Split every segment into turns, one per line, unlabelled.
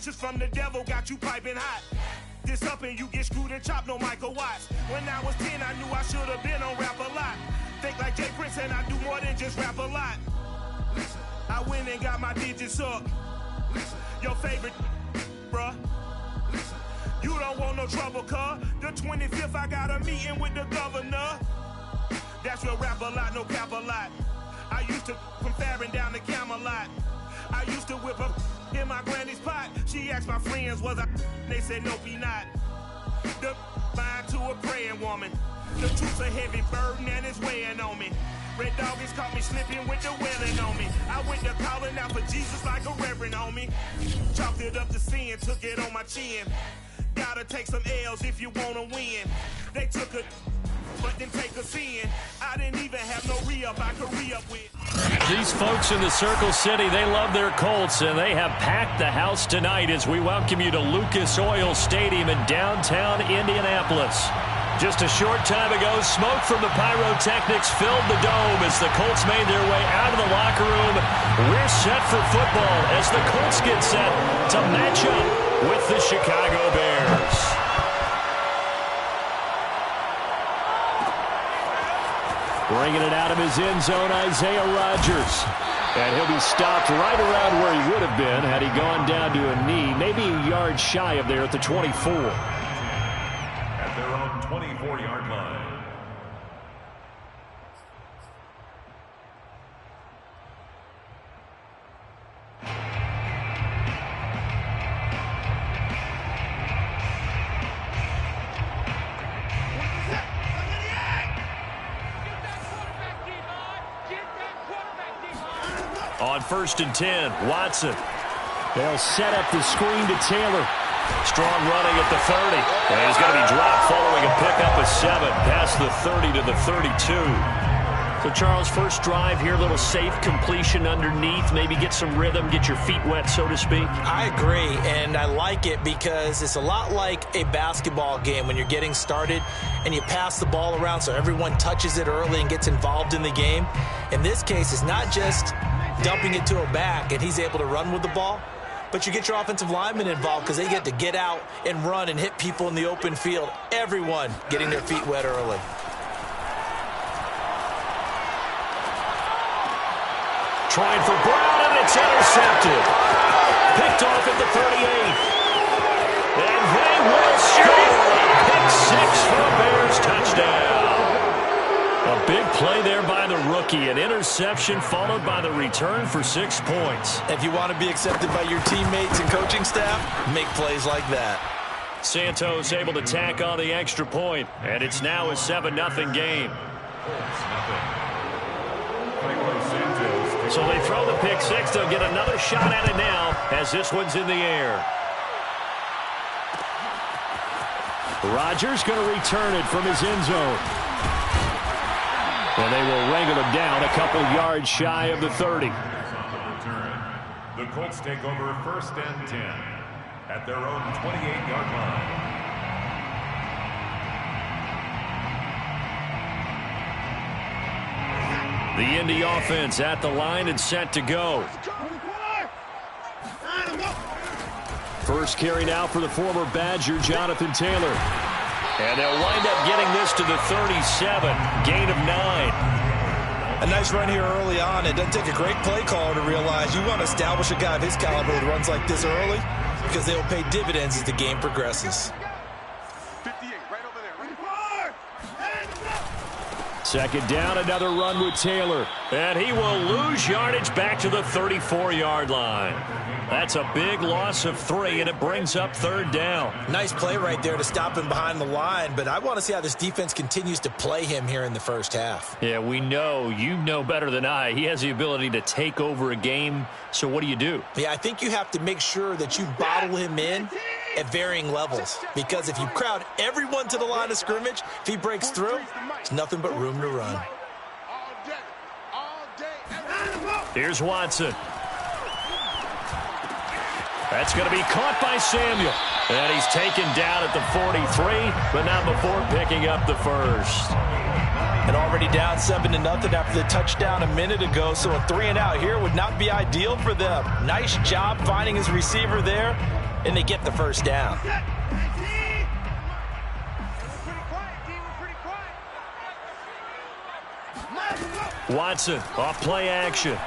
punches from the devil got you piping hot. This up and you get screwed and chopped, no Michael Watts. When I was 10, I knew I should have been on Rap a Lot. Think like Jay Prince and I do more than just rap a lot. I went and got my digits up. Your favorite, bruh. You don't want no trouble, cuz. The 25th, I got a meeting with the governor. That's real rap a lot, no cap a lot. I used to from Farron down to Camelot. I used to whip up in my granny's pot. She asked my friends, was I? They said, nope, he not. The mind to a praying woman. The truth's a heavy burden and it's weighing on me. Red Doggies caught me slipping with the wailing on me. I went to calling out for Jesus like a reverend on me. Chalked it up to sin, took it on my chin. Gotta take some L's if you wanna win. They took a, but then take a sin. I didn't even have no re-up I could re-up with.
These folks in the Circle City, they love their Colts, and they have packed the house tonight as we welcome you to Lucas Oil Stadium in downtown Indianapolis. Just a short time ago, smoke from the pyrotechnics filled the dome as the Colts made their way out of the locker room. We're set for football as the Colts get set to match up with the Chicago Bears. Bringing it out of his end zone, Isaiah Rodgers. And he'll be stopped right around where he would have been had he gone down to a knee, maybe a yard shy of there at the 24.
At their own 24-yard line.
On 1st and 10, Watson. They'll set up the screen to Taylor. Strong running at the 30. And he's going to be dropped following a pickup of 7 past the 30 to the 32. So, Charles, first drive here, a little safe completion underneath. Maybe get some rhythm, get your feet wet, so to speak.
I agree, and I like it because it's a lot like a basketball game when you're getting started and you pass the ball around so everyone touches it early and gets involved in the game. In this case, it's not just dumping it to a back and he's able to run with the ball, but you get your offensive linemen involved because they get to get out and run and hit people in the open field. Everyone getting their feet wet early.
Trying for Brown, and it's intercepted. Picked off at the 38. And they will score. Pick 6 for a Bears touchdown. A big play there by the rookie. An interception followed by the return for 6 points.
If you want to be accepted by your teammates and coaching staff, make plays like that.
Santos able to tack on the extra point, and it's now a 7-0 game. So they throw the pick 6. They'll get another shot at it now as this one's in the air. Rodgers going to return it from his end zone. And they will wrangle him down a couple yards shy of the 30.
The Colts take over 1st and 10 at their own 28-yard line.
The Indy offense at the line and set to go. First carry now for the former Badger, Jonathan Taylor. And they'll wind up getting this to the 37, gain of 9.
A nice run here early on. It doesn't take a great play caller to realize you want to establish a guy of his caliber that runs like this early because they'll pay dividends as the game progresses.
Second down, another run with Taylor. And he will lose yardage back to the 34-yard line. That's a big loss of 3, and it brings up 3rd down.
Nice play right there to stop him behind the line, but I want to see how this defense continues to play him here in the first half.
Yeah, we know. You know better than I. He has the ability to take over a game, so what do you do?
Yeah, I think you have to make sure that you bottle him in at varying levels, because if you crowd everyone to the line of scrimmage, if he breaks through, there's nothing but room to run.
Here's Watson. That's going to be caught by Samuel. And he's taken down at the 43, but not before picking up the first.
And already down 7-0 after the touchdown a minute ago, so a 3-and-out here would not be ideal for them. Nice job finding his receiver there. and they get the first down.
Watson off play action.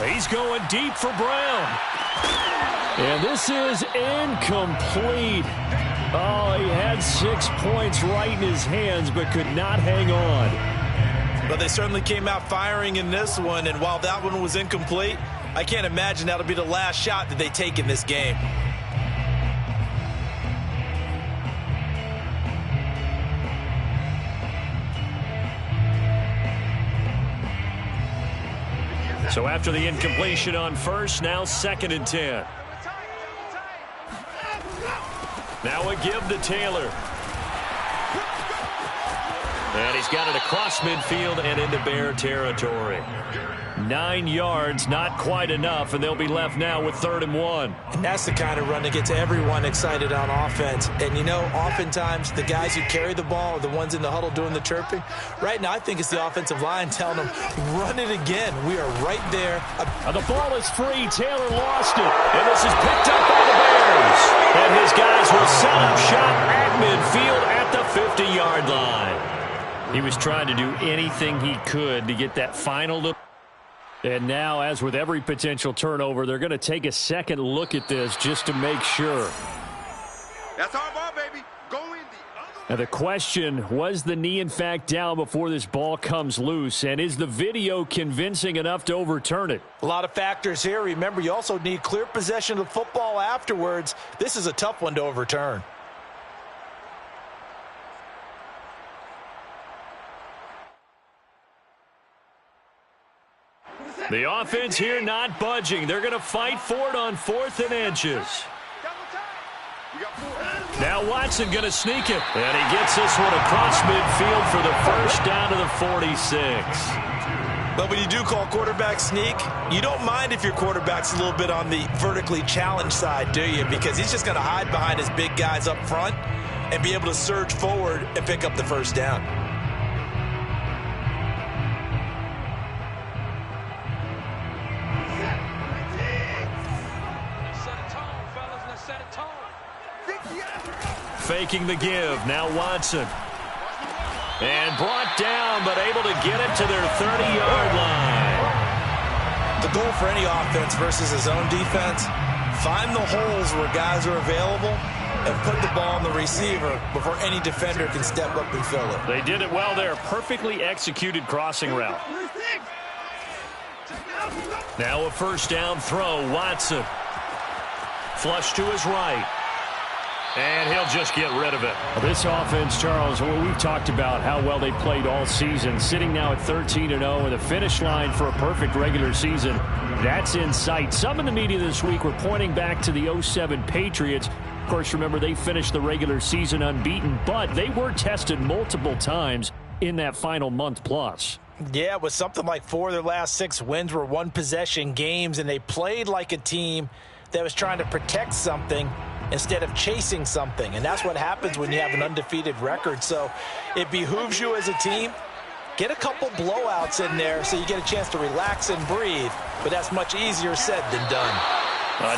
He's going deep for Brown. And this is incomplete. Oh, he had 6 points right in his hands but could not hang on.
But they certainly came out firing in this one, and while that one was incomplete, I can't imagine that'll be the last shot that they take in this game.
So after the incompletion on first, now 2nd and 10. Now a give to Taylor. And he's got it across midfield and into Bear territory. 9 yards, not quite enough, and they'll be left now with 3rd and 1.
And that's the kind of run that gets everyone excited on offense. And, you know, oftentimes the guys who carry the ball are the ones in the huddle doing the chirping. Right now, I think it's the offensive line telling them, run it again. We are right there.
The ball is free. Taylor lost it. And this is picked up by the Bears. And his guys will set up shop at midfield at the 50-yard line. He was trying to do anything he could to get that final little. And now, as with every potential turnover, they're going to take a second look at this just to make sure.
That's our ball, baby. Go in
Now the question, was the knee in fact down before this ball comes loose? And is the video convincing enough to overturn it?
A lot of factors here. Remember, you also need clear possession of the football afterwards. This is a tough one to overturn.
The offense here not budging. They're going to fight for it on 4th and inches. Now Watson going to sneak it. And he gets this one across midfield for the first down to the 46.
But when you do call quarterback sneak, you don't mind if your quarterback's a little bit on the vertically challenged side, do you? Because he's just going to hide behind his big guys up front and be able to surge forward and pick up the first down.
Faking the give. Now Watson. And brought down, but able to get it to their 30-yard line.
The goal for any offense versus his own defense, find the holes where guys are available and put the ball on the receiver before any defender can step up and fill it.
They did it well there. Perfectly executed crossing route. Now a first down throw. Watson. Flush to his right. And he'll just get rid of it. This offense, Charles, we've talked about how well they played all season. Sitting now at 13-0 and the finish line for a perfect regular season. That's in sight. Some in the media this week were pointing back to the 07 Patriots. Of course, remember, they finished the regular season unbeaten, but they were tested multiple times in that final month plus.
Yeah, it was something like 4 of their last 6 wins were one-possession games, and they played like a team that was trying to protect something instead of chasing something. And that's what happens when you have an undefeated record. So it behooves you as a team, get a couple blowouts in there so you get a chance to relax and breathe. But that's much easier said than done.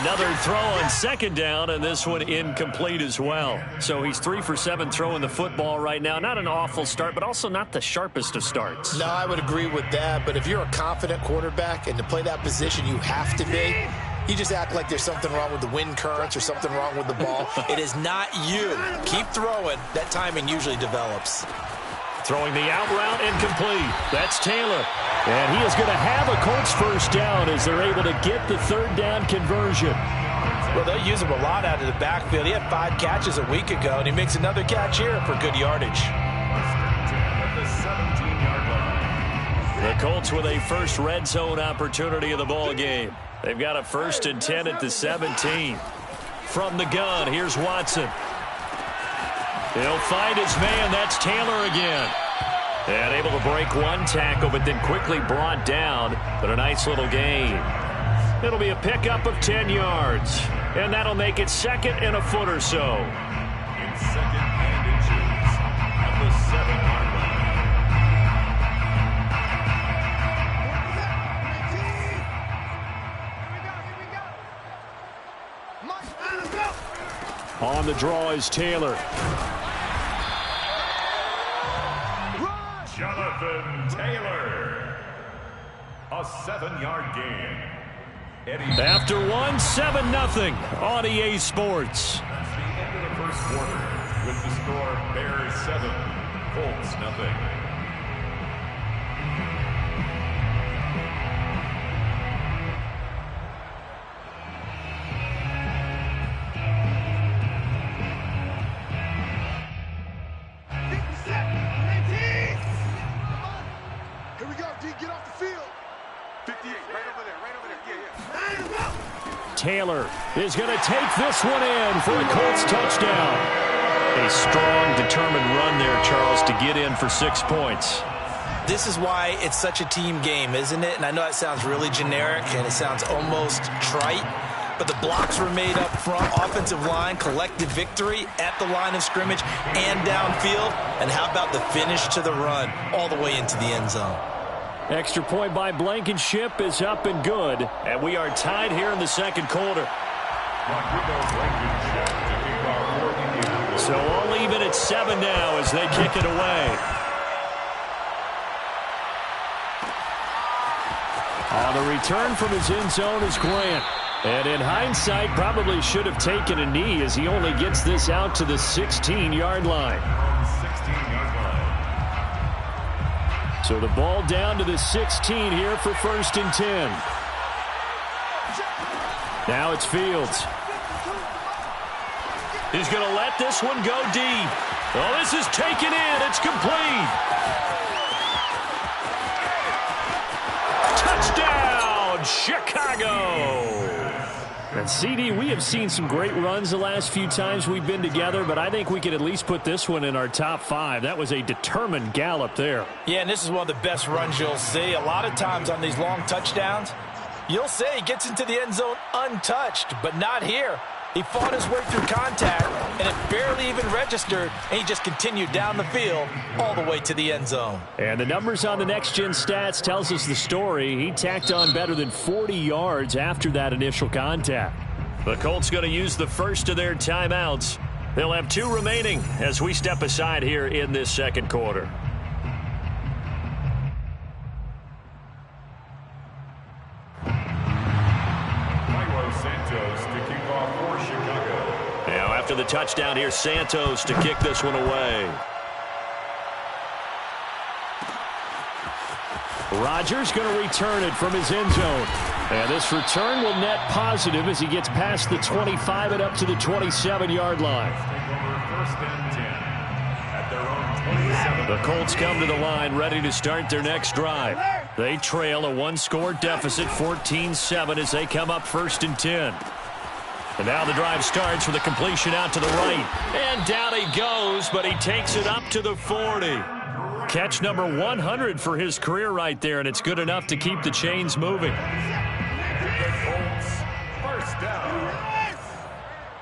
Another throw on second down, and this one incomplete as well. So he's 3 for 7 throwing the football right now. Not an awful start, but also not the sharpest of starts.
No, I would agree with that. But if you're a confident quarterback and to play that position, you have to be. You just act like there's something wrong with the wind currents or something wrong with the ball.
It is not you. Keep throwing. That timing usually develops.
Throwing the out route incomplete. That's Taylor. And he is going to have a Colts first down as they're able to get the 3rd down conversion.
Well, they'll use him a lot out of the backfield. He had 5 catches a week ago, and he makes another catch here for good yardage.
The Colts with a first red zone opportunity of the ball game. They've got a 1st and 10 at the 17. From the gun, here's Watson. He'll find his man. That's Taylor again. And able to break one tackle, but then quickly brought down. But a nice little gain. It'll be a pickup of 10 yards. And that'll make it 2nd and a foot or so.
In 2nd and inches at the 7-yard line.
On the draw is Taylor.
Jonathan Taylor. A 7-yard gain.
After one, 7-0 on EA Sports.
That's the end of the first quarter with the score Bears 7, Colts 0.
Here we go, D. Get off the field. 58, right over there, right over there. Yeah.
Taylor is going to take this one in for a Colts touchdown. A strong, determined run there, Charles, to get in for 6 points.
This is why it's such a team game, isn't it? And I know it sounds really generic and it sounds almost trite, but the blocks were made up front, offensive line, collective victory at the line of scrimmage and downfield. And how about the finish to the run all the way into the end zone?
Extra point by Blankenship is up and good. And we are tied here in the second quarter. So all even at 7 now as they kick it away. On the return from his end zone is Grant. And in hindsight, probably should have taken a knee as he only gets this out to the 16-yard line. So the ball down to the 16 here for 1st and 10. Now it's Fields. He's going to let this one go deep. Oh, this is taken in. It's complete. Touchdown, Chicago. And CD, we have seen some great runs the last few times we've been together, but I think we could at least put this one in our top 5. That was a determined gallop there.
Yeah, and this is one of the best runs you'll see. A lot of times on these long touchdowns, you'll say he gets into the end zone untouched, but not here. He fought his way through contact, and it barely even registered, and he just continued down the field all the way to the end zone.
And the numbers on the next-gen stats tells us the story. He tacked on better than 40 yards after that initial contact. The Colts going to use the first of their timeouts. They'll have 2 remaining as we step aside here in this second quarter. Now after the touchdown here, Santos to kick this one away. Rodgers going to return it from his end zone. And this return will net positive as he gets past the 25 and up to the 27-yard line. The Colts come to the line ready to start their next drive. They trail a 1-score deficit, 14-7, as they come up 1st and 10. And now the drive starts with a completion out to the right. And down he goes, but he takes it up to the 40. Catch number 100 for his career right there, and it's good enough to keep the chains moving.
First down.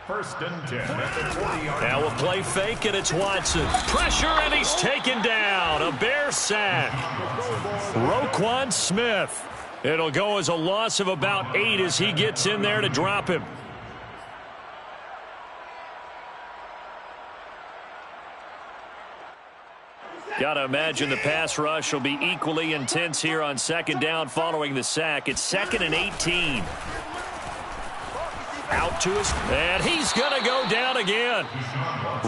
1st and 10 at the 40-yard line.
Now a play fake, and it's Watson. Pressure, and he's taken down. A Bear sack. Roquan Smith. It'll go as a loss of about 8 as he gets in there to drop him. Got to imagine the pass rush will be equally intense here on 2nd down following the sack. It's 2nd and 18. Out to us, and he's going to go down again.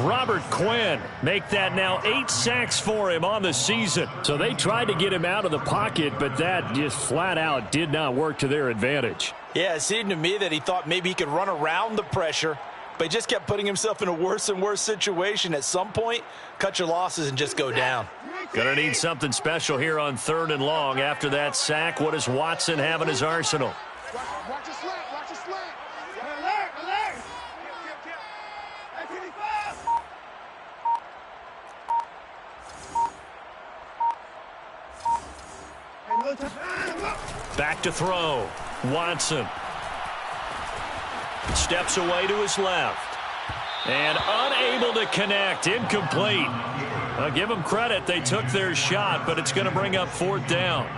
Robert Quinn make that now 8 sacks for him on the season. So they tried to get him out of the pocket, but that just flat out did not work to their advantage.
Yeah, it seemed to me that he thought maybe he could run around the pressure, but he just kept putting himself in a worse and worse situation. At some point, cut your losses and just go down.
Going to need something special here on 3rd and long after that sack. What does Watson have in his arsenal?
Watch your slant, watch your slant.
Back to throw. Watson. Steps away to his left. And unable to connect. Incomplete. I'll give them credit. They took their shot, but it's going to bring up 4th down.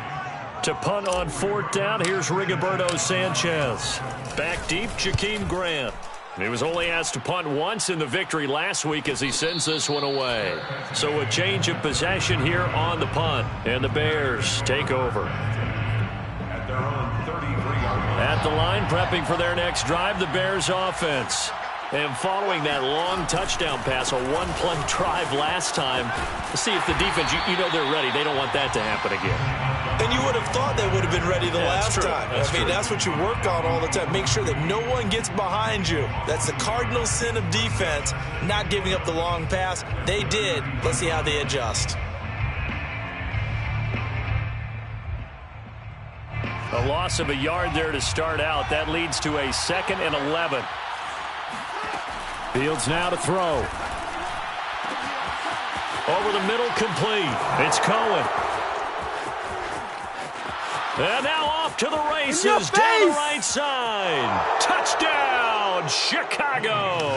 To punt on 4th down, here's Rigoberto Sanchez. Back deep, Jakeem Grant. He was only asked to punt once in the victory last week as he sends this one away. So a change of possession here on the punt. And the Bears take over.
At their own 33-yard line.
At the line, prepping for their next drive, the Bears offense. And following that long touchdown pass, a one-play drive last time, to see if the defense, you know they're ready. They don't want that to happen again.
And you would have thought they would have been ready the last time. That's what you work on all the time. Make sure that no one gets behind you. That's the cardinal sin of defense, not giving up the long pass. They did. Let's see how they adjust.
A loss of a yard there to start out. That leads to a 2nd and 11. Fields now to throw. Over the middle, complete. It's Cohen. And now off to the races down the right side. Touchdown, Chicago.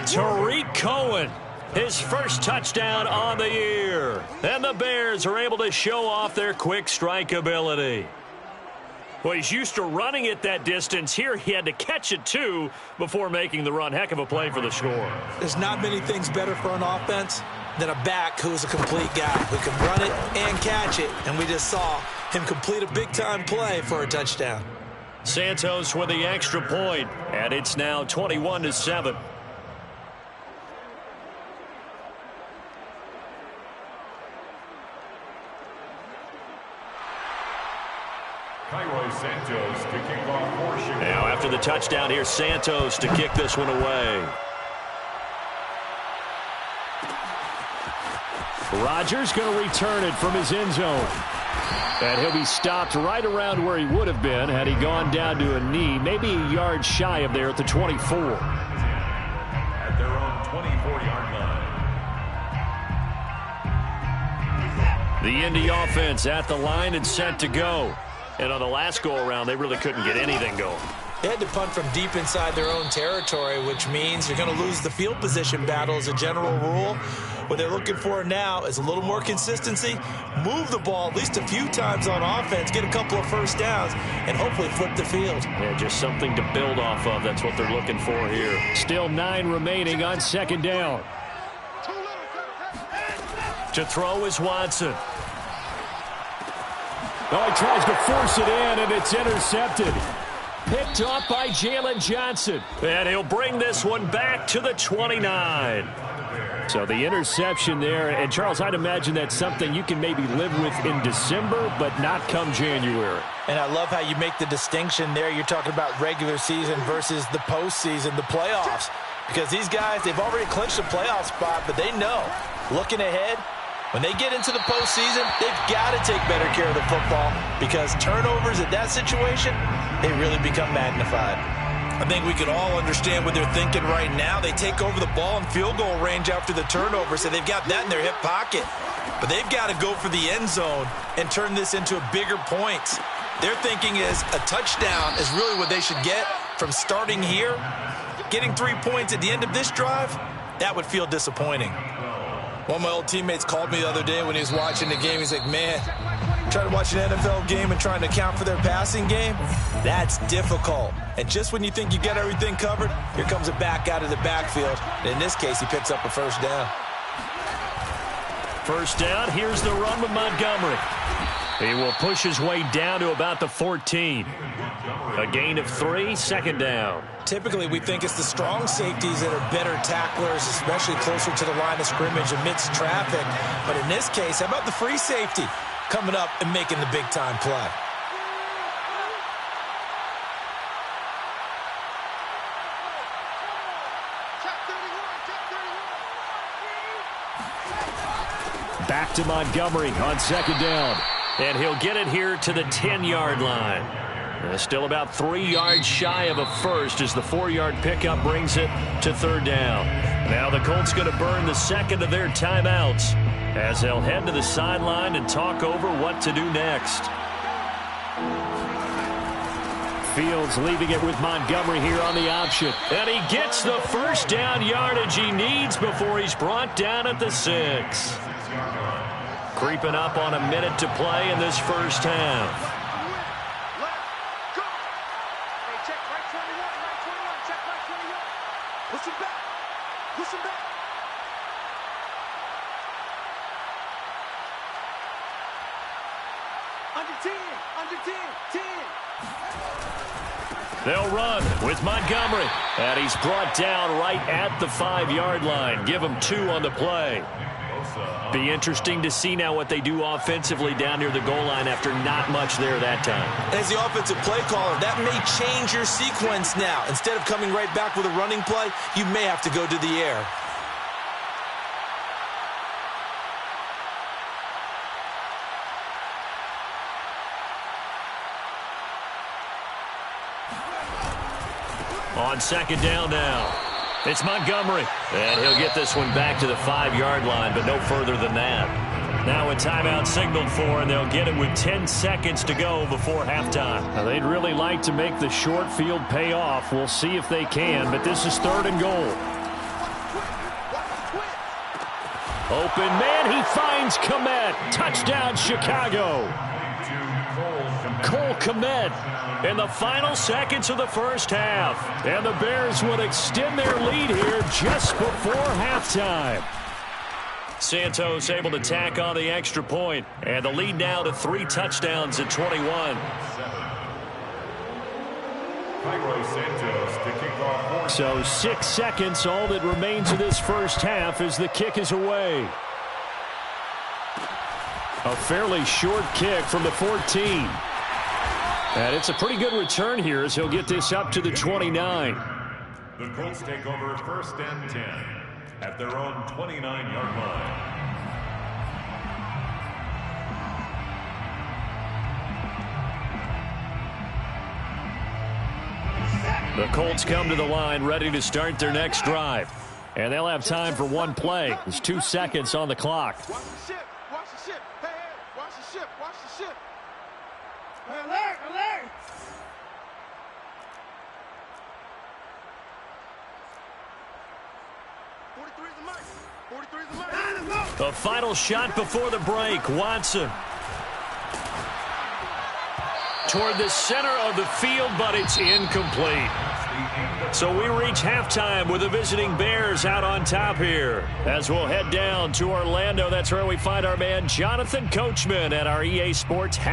Tariq Cohen, his first touchdown on the year. And the Bears are able to show off their quick strike ability. Well, he's used to running it that distance. Here he had to catch it, too, before making the run. Heck of a play for the score.
There's not many things better for an offense than a back who's a complete guy who can run it and catch it. And we just saw him complete a big-time play for a touchdown.
Santos with the extra point, and it's now 21-7.
Santos to kick off for Chicago.
Now after the touchdown, here's Santos to kick this one away. Rodgers going to return it from his end zone. And he'll be stopped right around where he would have been had he gone down to a knee, maybe a yard shy of there at the 24.
At their own 24-yard line.
The Indy offense at the line and set to go. And on the last go-around, they really couldn't get anything going.
They had to punt from deep inside their own territory, which means you're going to lose the field position battle as a general rule. What they're looking for now is a little more consistency, move the ball at least a few times on offense, get a couple of first downs, and hopefully flip the field.
Yeah, just something to build off of. That's what they're looking for here. Still 9 remaining on 2nd down. To throw is Watson. Oh, he tries to force it in, and it's intercepted. Picked off by Jalen Johnson. And he'll bring this one back to the 29. So the interception there. And, Charles, I'd imagine that's something you can maybe live with in December, but not come January.
And I love how you make the distinction there. You're talking about regular season versus the postseason, the playoffs. Because these guys, they've already clinched a playoff spot, but they know, looking ahead, when they get into the postseason, they've got to take better care of the football because turnovers in that situation, they really become magnified. I think we can all understand what they're thinking right now. They take over the ball in field goal range after the turnover, so they've got that in their hip pocket. But they've got to go for the end zone and turn this into a bigger point. Their thinking is a touchdown is really what they should get from starting here. Getting 3 points at the end of this drive, that would feel disappointing. One of my old teammates called me the other day when he was watching the game. He's like, man, trying to watch an NFL game and trying to account for their passing game, that's difficult. And just when you think you get everything covered, here comes a back out of the backfield. And in this case, he picks up a first down.
First down, here's the run with Montgomery. He will push his way down to about the 14. A gain of 3, 2nd down.
Typically, we think it's the strong safeties that are better tacklers, especially closer to the line of scrimmage amidst traffic. But in this case, how about the free safety coming up and making the big-time play?
Back to Montgomery on 2nd down. And he'll get it here to the 10-yard line. Still about 3 yards shy of a first as the 4-yard pickup brings it to 3rd down. Now the Colts going to burn the second of their timeouts as they'll head to the sideline and talk over what to do next. Fields leaving it with Montgomery here on the option. And he gets the first down yardage he needs before he's brought down at the 6. Creeping up on a minute to play in this first half.
Check right 21, right 21, check right 21. Push him back. Push him back. Under 10, under 10, 10.
They'll run with Montgomery. And he's brought down right at the 5-yard line. Give him 2 on the play. Be interesting to see now what they do offensively down near the goal line after not much there that time.
As the offensive play caller, that may change your sequence now. Instead of coming right back with a running play, you may have to go to the air.
On second down now, it's Montgomery. And he'll get this one back to the 5-yard line, but no further than that. Now a timeout signaled for, and they'll get it with 10 seconds to go before halftime. Now they'd really like to make the short field pay off. We'll see if they can, but this is 3rd and goal. Open man, he finds Kmet. Touchdown, Chicago. Cole Kmet in the final seconds of the first half. And the Bears would extend their lead here just before halftime. Santos able to tack on the extra point. And the lead now to 3 touchdowns at 21. So 6 seconds, all that remains of this first half as the kick is away. A fairly short kick from the 14. And it's a pretty good return here as he'll get this up to the 29.
The Colts take over 1st and 10 at their own 29-yard line.
The Colts come to the line ready to start their next drive. And they'll have time for one play. There's 2 seconds on the clock.
Watch the ship. Watch the ship. Hey, hey. Watch the ship. Watch the ship. Alert, alert.
The final shot before the break. Watson toward the center of the field, but it's incomplete. So we reach halftime with the visiting Bears out on top here. As we'll head down to Orlando, that's where we find our man Jonathan Coachman at our EA Sports half.